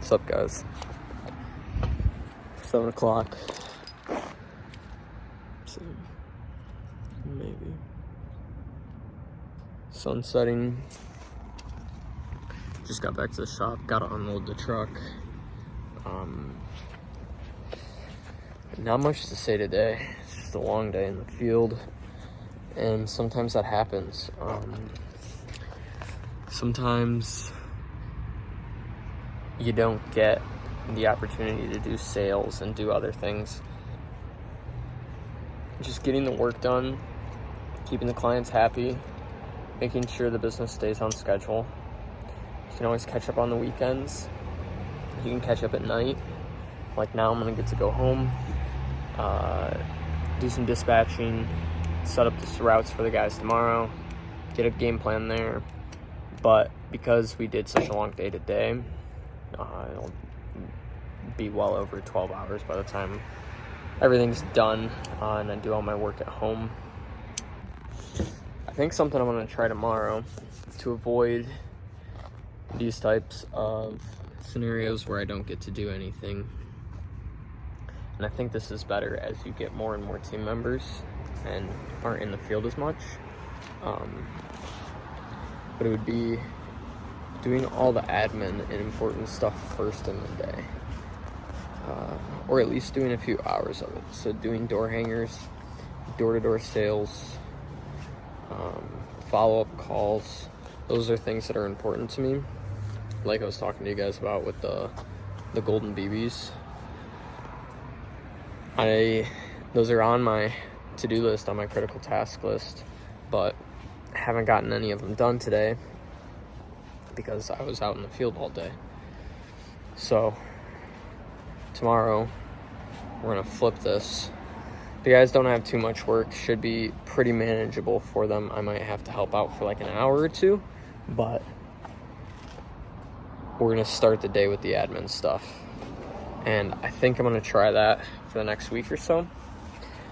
What's up, guys? 7 o'clock. So, maybe. Sun setting. Just got back to the shop. Gotta unload the truck. Not much to say today. It's just a long day in the field. And sometimes that happens. Sometimes you don't get the opportunity to do sales and do other things. Just getting the work done, keeping the clients happy, making sure the business stays on schedule. You can always catch up on the weekends. You can catch up at night. Like now I'm gonna get to go home, do some dispatching, set up the routes for the guys tomorrow, get a game plan there. But because we did such a long day today, it'll be well over 12 hours by the time everything's done, and I do all my work at home. I think something I'm going to try tomorrow to avoid these types of scenarios where I don't get to do anything. And I think this is better as you get more and more team members and aren't in the field as much. But it would be doing all the admin and important stuff first in the day. Or at least doing a few hours of it. So doing door hangers, door-to-door sales, follow-up calls. Those are things that are important to me. Like I was talking to you guys about with the golden BBs. Those are on my to-do list, on my critical task list, but I haven't gotten any of them done today because I was out in the field all day. So tomorrow we're gonna flip this. The guys don't have too much work, should be pretty manageable for them. I might have to help out for like an hour or two, but we're gonna start the day with the admin stuff. And I think I'm gonna try that for the next week or so.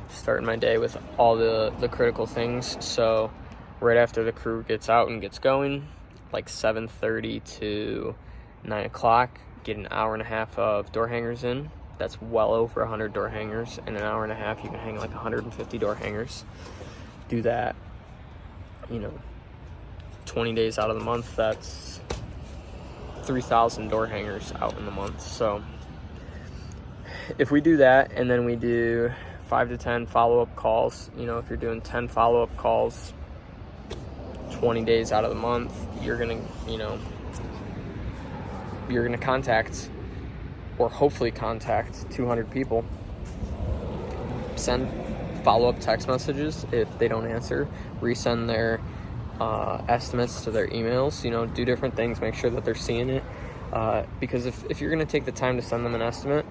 Starting my day with all the critical things. So right after the crew gets out and gets going, like 7:30 to 9 o'clock, get an hour and a half of door hangers in. That's well over 100 door hangers. In an hour and a half, you can hang like 150 door hangers. Do that, 20 days out of the month. That's 3,000 door hangers out in the month. So if we do that, and then we do 5 to 10 follow-up calls, if you're doing 10 follow-up calls 20 days out of the month, you're gonna contact, or hopefully contact, 200 people. Send follow-up text messages if they don't answer. Resend their estimates to their emails. Do different things. Make sure that they're seeing it. Because if you're going to take the time to send them an estimate,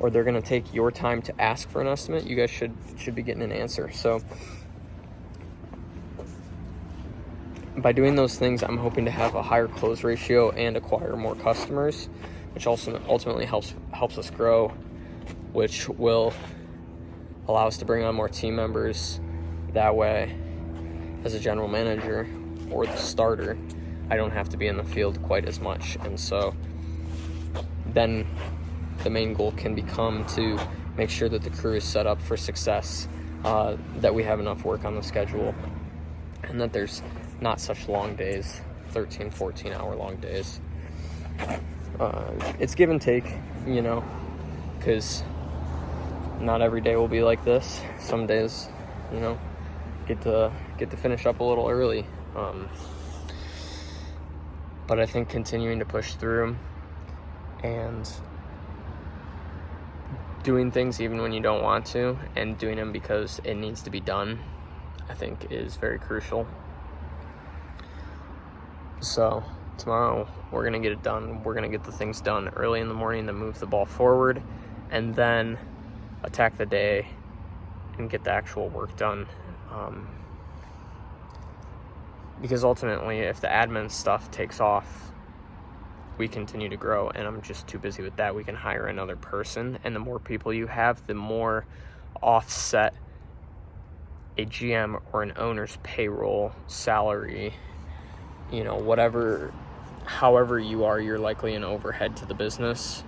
or they're going to take your time to ask for an estimate, you guys should be getting an answer. So by doing those things, I'm hoping to have a higher close ratio and acquire more customers, which also ultimately helps us grow, which will allow us to bring on more team members. That way, as a general manager or the starter, I don't have to be in the field quite as much. And so then the main goal can become to make sure that the crew is set up for success, that we have enough work on the schedule, and that there's not such long days, 13, 14 hour long days. It's give and take, because not every day will be like this. Some days, get to finish up a little early. But I think continuing to push through and doing things even when you don't want to, and doing them because it needs to be done, I think is very crucial. So tomorrow we're going to get it done. We're going to get the things done early in the morning to move the ball forward, and then attack the day and get the actual work done. Because ultimately, if the admin stuff takes off, we continue to grow, and I'm just too busy with that. We can hire another person, and the more people you have, the more offset a GM or an owner's payroll, salary, whatever however you are, you're likely an overhead to the business.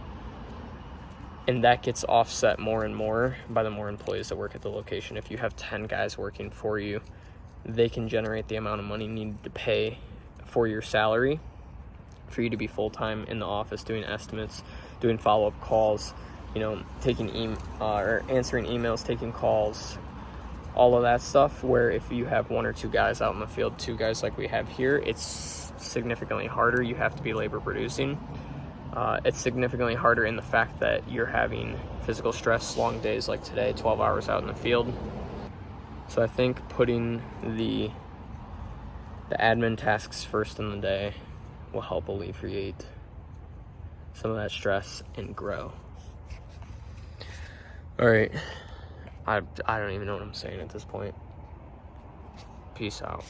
And that gets offset more and more by the more employees that work at the location. If you have 10 guys working for you, they can generate the amount of money needed to pay for your salary for you to be full-time in the office doing estimates, doing follow-up calls, taking or answering emails, taking calls, all of that stuff. Where if you have 1 or 2 guys out in the field, 2 guys like we have here, it's significantly harder. You have to be labor producing. It's significantly harder in the fact that you're having physical stress, long days like today, 12 hours out in the field. So I think putting the admin tasks first in the day will help alleviate some of that stress and grow. All right. I don't even know what I'm saying at this point. Peace out.